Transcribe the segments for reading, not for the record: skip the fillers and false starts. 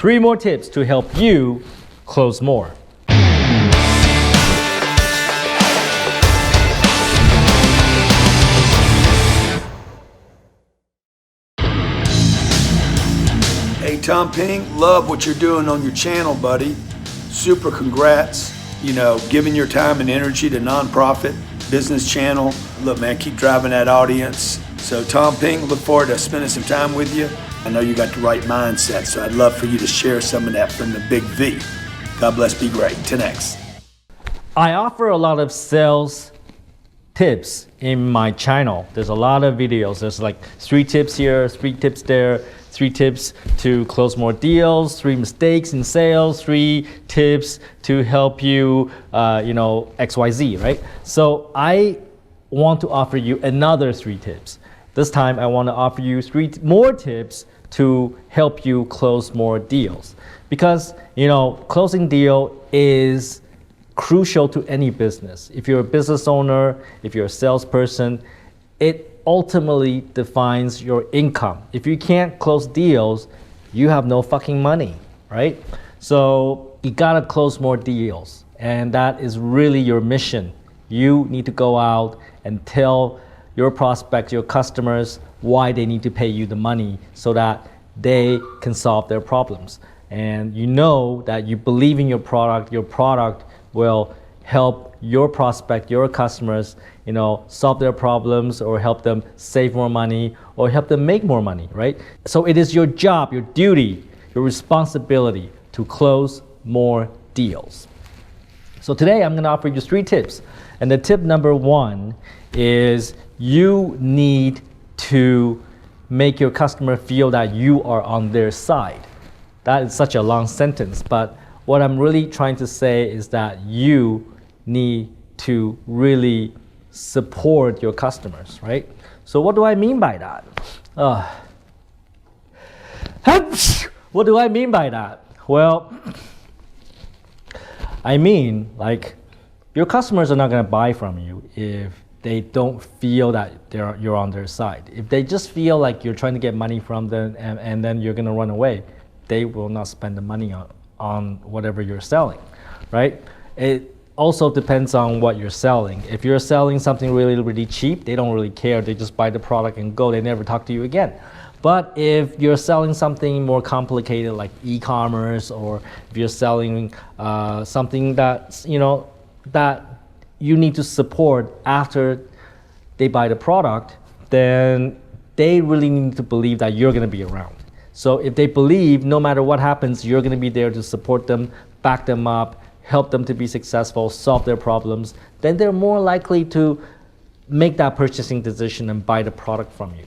3 more tips to help you close more. Hey, Tom Peng, love what you're doing on your channel, buddy. Super congrats. You know, giving your time and energy to nonprofit business channel. Look, man, keep driving that audience. So Tom Peng, look forward to spending some time with you. I know you got the right mindset, so I'd love for you to share some of that from the big V. God bless, be great. 10X. I offer a lot of sales tips in my channel. There's a lot of videos. There's like 3 tips here, 3 tips there, 3 tips to close more deals, 3 mistakes in sales, 3 tips to help you, XYZ, right? So I want to offer you another 3 tips. This time I want to offer you 3 more tips to help you close more deals. Because, closing deal is crucial to any business. If you're a business owner, if you're a salesperson, it ultimately defines your income. If you can't close deals, you have no fucking money, right? So you gotta close more deals, and that is really your mission. You need to go out and tell your prospects, your customers, why they need to pay you the money so that they can solve their problems. And you know that you believe in your product will help your prospect, your customers, solve their problems or help them save more money or help them make more money, right? So it is your job, your duty, your responsibility to close more deals. So today I'm gonna offer you 3 tips. And the tip number 1 is you need to make your customer feel that you are on their side. That is such a long sentence, but what I'm really trying to say is that you need to really support your customers, right? So what do I mean by that? What do I mean by that? Well, I mean, like, your customers are not gonna buy from you if they don't feel that you're on their side. If they just feel like you're trying to get money from them and then you're gonna run away, they will not spend the money on whatever you're selling, right? It also depends on what you're selling. If you're selling something really, really cheap, they don't really care. They just buy the product and go. They never talk to you again. But if you're selling something more complicated like e-commerce, or if you're selling something that's, that you need to support after they buy the product, then they really need to believe that you're gonna be around. So if they believe no matter what happens, you're gonna be there to support them, back them up, help them to be successful, solve their problems, then they're more likely to make that purchasing decision and buy the product from you.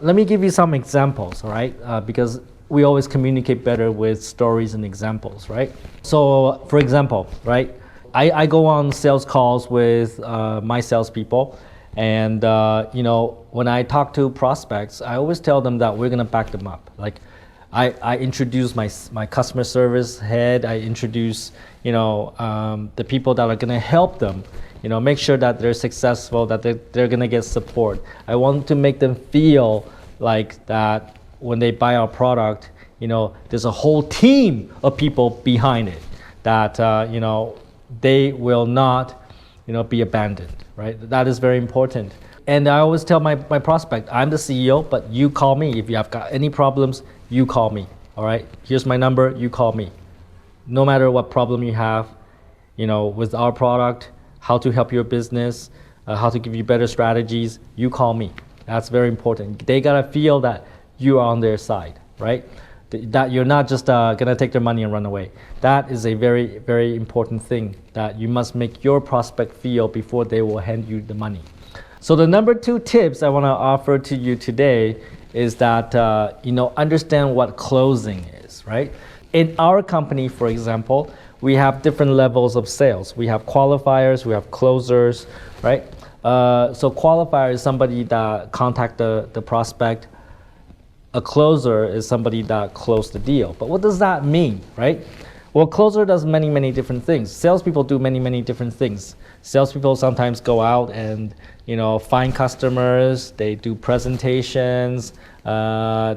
Let me give you some examples, all right? Because we always communicate better with stories and examples, right? So for example, right? I go on sales calls with my salespeople, and when I talk to prospects, I always tell them that we're gonna back them up. Like, I introduce my customer service head. I introduce the people that are gonna help them, make sure that they're successful, that they're gonna get support. I want to make them feel like that when they buy our product, there's a whole team of people behind it, that they will not be abandoned, right? That is very important. And I always tell my prospect, I'm the CEO, but you call me. If you have got any problems, you call me, all right? Here's my number, you call me. No matter what problem you have, with our product, how to help your business, how to give you better strategies, you call me. That's very important. They gotta feel that you are on their side, right? That you're not just gonna take their money and run away. That is a very, very important thing that you must make your prospect feel before they will hand you the money. So the number 2 tips I wanna offer to you today is that, understand what closing is, right? In our company, for example, we have different levels of sales. We have qualifiers, we have closers, right? So qualifier is somebody that contact the prospect. A closer is somebody that closed the deal. But what does that mean, right? Well, closer does many, many different things. Salespeople do many, many different things. Salespeople sometimes go out and find customers. They do presentations.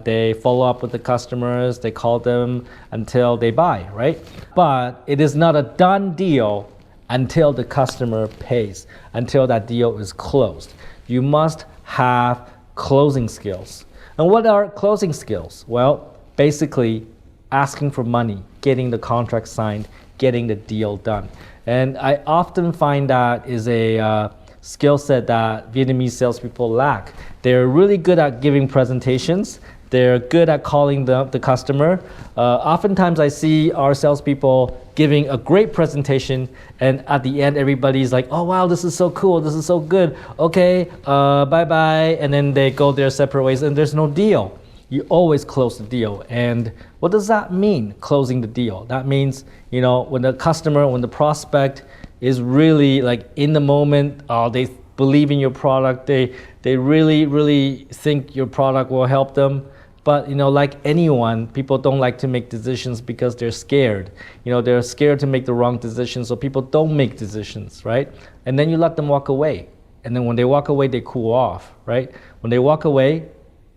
They follow up with the customers, they call them until they buy, right? But it is not a done deal until the customer pays, until that deal is closed. You must have closing skills. And what are closing skills? Well, basically asking for money, getting the contract signed, getting the deal done. And I often find that is a skill set that Vietnamese salespeople lack. They're really good at giving presentations. They're good at calling the customer. Oftentimes I see our salespeople giving a great presentation, and at the end everybody's like, oh wow, this is so cool, this is so good, okay, bye-bye, and then they go their separate ways and there's no deal. You always close the deal. And what does that mean, closing the deal? That means, when the customer, when the prospect is really like in the moment, they believe in your product, they really, really think your product will help them. But like anyone, people don't like to make decisions because they're scared. They're scared to make the wrong decision, so people don't make decisions, right? And then you let them walk away. And then when they walk away, they cool off, right? When they walk away,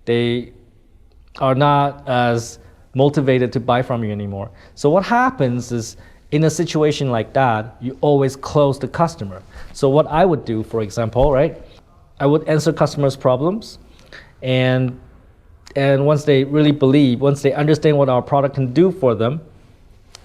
they are not as motivated to buy from you anymore. So what happens is, in a situation like that, you always close the customer. So what I would do, for example, right? I would answer customers' problems, and once they really believe, once they understand what our product can do for them,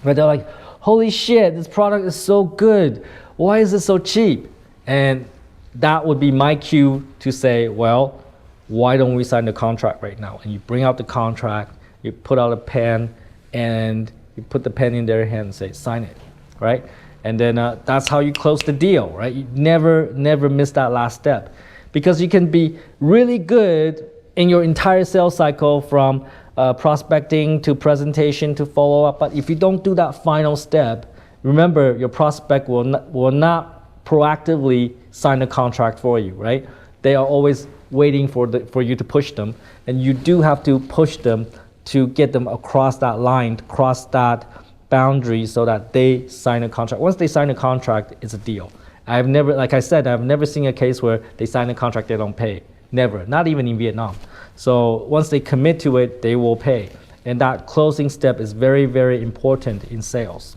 right, they're like, holy shit, this product is so good. Why is it so cheap? And that would be my cue to say, well, why don't we sign the contract right now? And you bring out the contract, you put out a pen, and you put the pen in their hand and say, sign it, right? And then that's how you close the deal, right? You never miss that last step. Because you can be really good in your entire sales cycle, from prospecting to presentation to follow up, but if you don't do that final step, remember, your prospect will not proactively sign a contract for you, right? They are always waiting for you to push them, and you do have to push them to get them across that line, cross that boundary, so that they sign a contract. Once they sign a contract, it's a deal. I've never seen a case where they sign a contract, they don't pay. Never, not even in Vietnam. So once they commit to it, they will pay. And that closing step is very, very important in sales.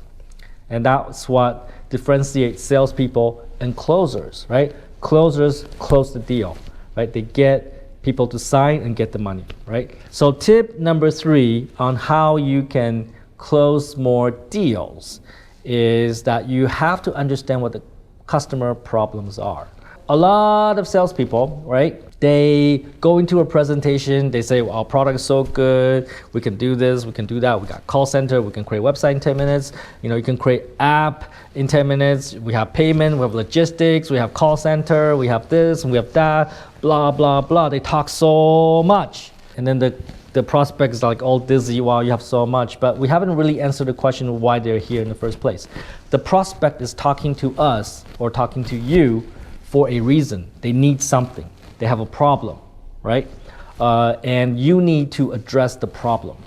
And that's what differentiates salespeople and closers, right? Closers close the deal, right? They get people to sign and get the money, right? So tip number 3 on how you can close more deals is that you have to understand what the customer problems are. A lot of salespeople, right? They go into a presentation, they say, well, our product is so good, we can do this, we can do that, we got call center, we can create website in 10 minutes, you can create app in 10 minutes, we have payment, we have logistics, we have call center, we have this, and we have that, blah, blah, blah. They talk so much. And then the prospect is like all dizzy, wow, you have so much, but we haven't really answered the question of why they're here in the first place. The prospect is talking to us or talking to you for a reason. They need something. They have a problem, right? And you need to address the problem.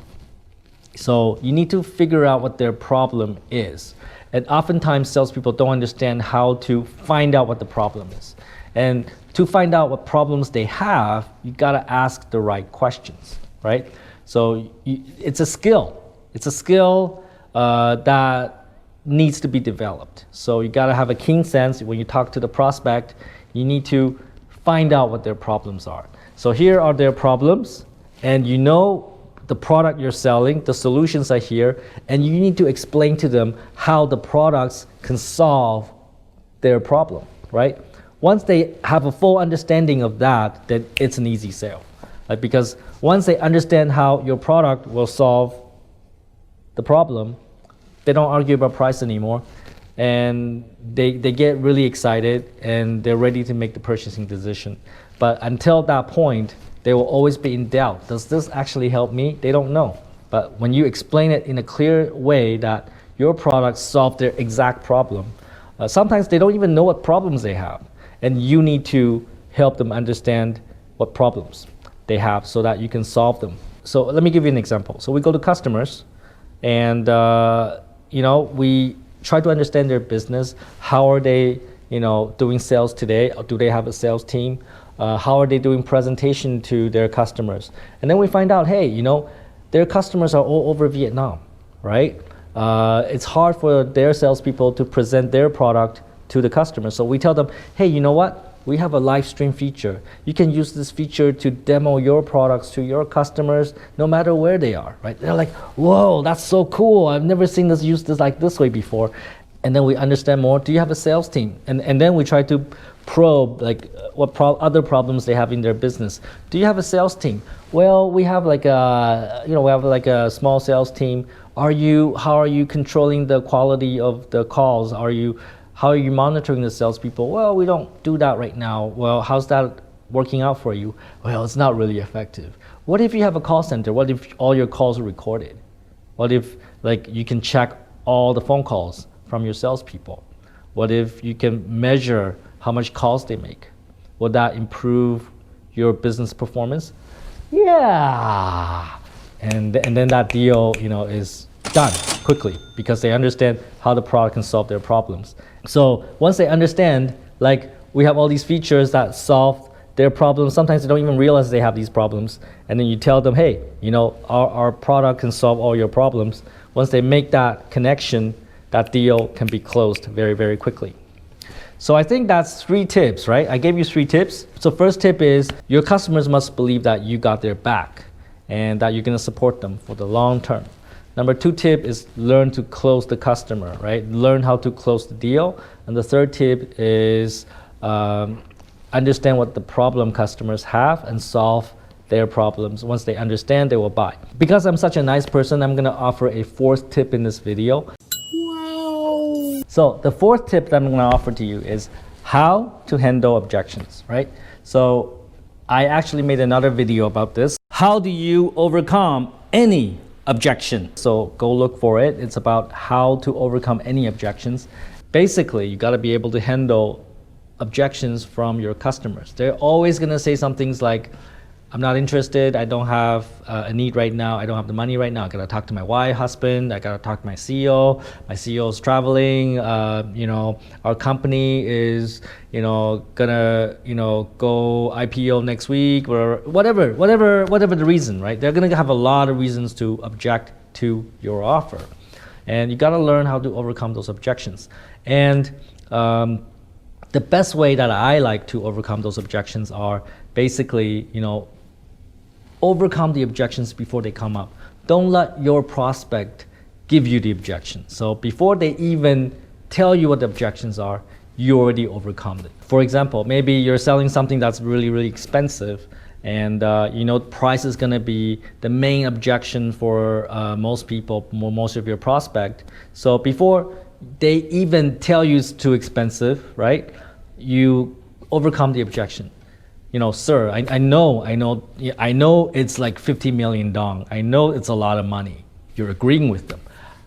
So you need to figure out what their problem is. And oftentimes salespeople don't understand how to find out what the problem is. And to find out what problems they have, you gotta ask the right questions, right? So it's a skill. It's a skill that needs to be developed. So you gotta have a keen sense when you talk to the prospect. You need to find out what their problems are. So here are their problems, and the product you're selling, the solutions are here, and you need to explain to them how the products can solve their problem, right? Once they have a full understanding of that, then it's an easy sale. Because once they understand how your product will solve the problem, they don't argue about price anymore, and they get really excited and they're ready to make the purchasing decision. But until that point, they will always be in doubt. Does this actually help me? They don't know. But when you explain it in a clear way that your products solve their exact problem, sometimes they don't even know what problems they have, and you need to help them understand what problems they have so that you can solve them. So let me give you an example. So we go to customers, and we try to understand their business. How are they, doing sales today? Do they have a sales team? How are they doing presentation to their customers? And then we find out, hey, you know, their customers are all over Vietnam, right? It's hard for their salespeople to present their product to the customer. So we tell them, hey, you know what? We have a live stream feature. You can use this feature to demo your products to your customers no matter where they are, right? They're like, whoa, that's so cool. I've never seen this used like this way before. And then we understand more. Do you have a sales team? And then we try to probe like what other problems they have in their business. Do you have a sales team? Well, we have like a small sales team. How are you controlling the quality of the calls? How are you monitoring the salespeople? Well, we don't do that right now. Well, how's that working out for you? Well, it's not really effective. What if you have a call center? What if all your calls are recorded? What if like you can check all the phone calls from your salespeople? What if you can measure how much calls they make? Would that improve your business performance? Yeah. And then that deal, you know, is done quickly because they understand how the product can solve their problems. So once they understand, like we have all these features that solve their problems, sometimes they don't even realize they have these problems. And then you tell them, hey, you know, our product can solve all your problems. Once they make that connection, that deal can be closed very, very quickly. So I think that's 3 tips, right? I gave you 3 tips. So first tip is your customers must believe that you got their back and that you're going to support them for the long term. Number 2 tip is learn to close the customer, right? Learn how to close the deal. And the 3rd tip is understand what the problem customers have and solve their problems. Once they understand, they will buy. Because I'm such a nice person, I'm going to offer a 4th tip in this video. Wow. So the 4th tip that I'm going to offer to you is how to handle objections, right? So I actually made another video about this. How do you overcome any objection? So go look for it. It's about how to overcome any objections. Basically, you got to be able to handle objections from your customers. They're always going to say some things like, I'm not interested, I don't have a need right now, I don't have the money right now, I gotta talk to my husband, I gotta talk to my CEO is traveling, you know, our company is, you know, gonna, you know, go IPO next week, or whatever the reason, right? They're gonna have a lot of reasons to object to your offer. And you gotta learn how to overcome those objections. And the best way that I like to overcome those objections are basically, you know, overcome the objections before they come up. Don't let your prospect give you the objection. So before they even tell you what the objections are, you already overcome it. For example, maybe you're selling something that's really, really expensive, and you know, price is gonna be the main objection for most people, most of your prospect. So before they even tell you it's too expensive, right? You overcome the objection. You know, sir, I know it's like 50 million dong. I know it's a lot of money. You're agreeing with them.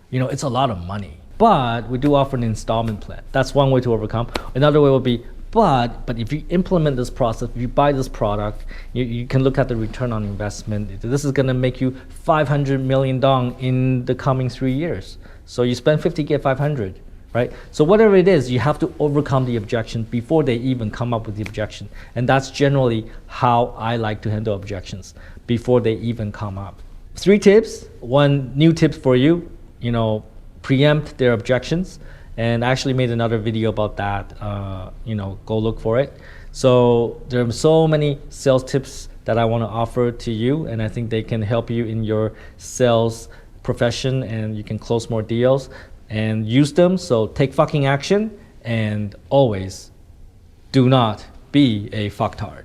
You know, it's a lot of money. But we do offer an installment plan. That's one way to overcome. Another way would be, but if you implement this process, if you buy this product, you can look at the return on investment. This is gonna make you 500 million dong in the coming 3 years. So you spend 50, get 500. Right? So whatever it is, you have to overcome the objection before they even come up with the objection. And that's generally how I like to handle objections, before they even come up. 3 tips, 1 new tip for you, you know, preempt their objections. And I actually made another video about that, you know, go look for it. So there are so many sales tips that I want to offer to you, and I think they can help you in your sales profession, and you can close more deals and use them. So take fucking action, and always do not be a fucktard.